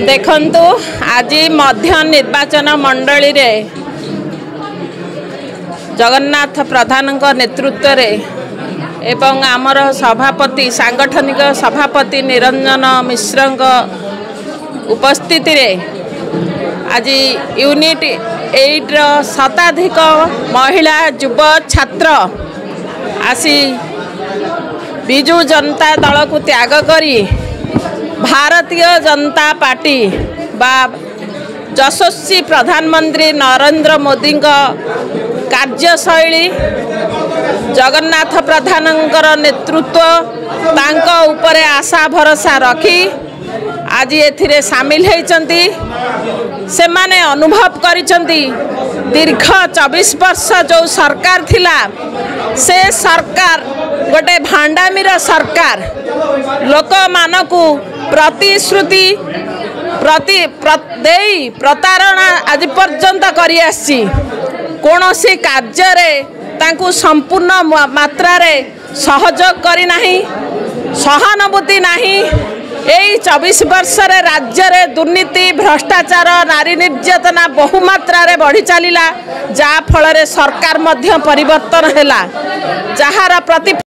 देखंतु आज मध्य निर्वाचन मंडली रे जगन्नाथ प्रधान नेतृत्व रे एवं आमर सभापति सांगठनिक सभापति निरंजन मिश्र उपस्थिति रे आज यूनिट 8 शताधिक महिला युव छात्र आसी बिजु जनता दल को त्याग करी भारतीय जनता पार्टी बा यशस्वी प्रधानमंत्री नरेंद्र मोदी कार्यशैली जगन्नाथ प्रधानंकर नेतृत्व तांको उपरे आशा भरोसा रखी आज एथिरे सामिल होइचंती। से माने अनुभव करिचंती दीर्घ 24 वर्ष जो सरकार थिला से सरकार गोटे भांडामीर सरकार लोक मानकू प्रतिश्रुति प्रतारणा आज पर्यंत करी आसी कोनोसी कार्य रे तांकू संपूर्ण मात्रा रे सहयोग करी नहीं सहानुभूति नहीं। यही 24 वर्ष रे राज्य रे दुर्नीति भ्रष्टाचार नारी निर्यातना बहुमात्रा रे बढ़ी चलीला जा फल रे सरकार मध्य परिवर्तन हैला जहार प्रतिफल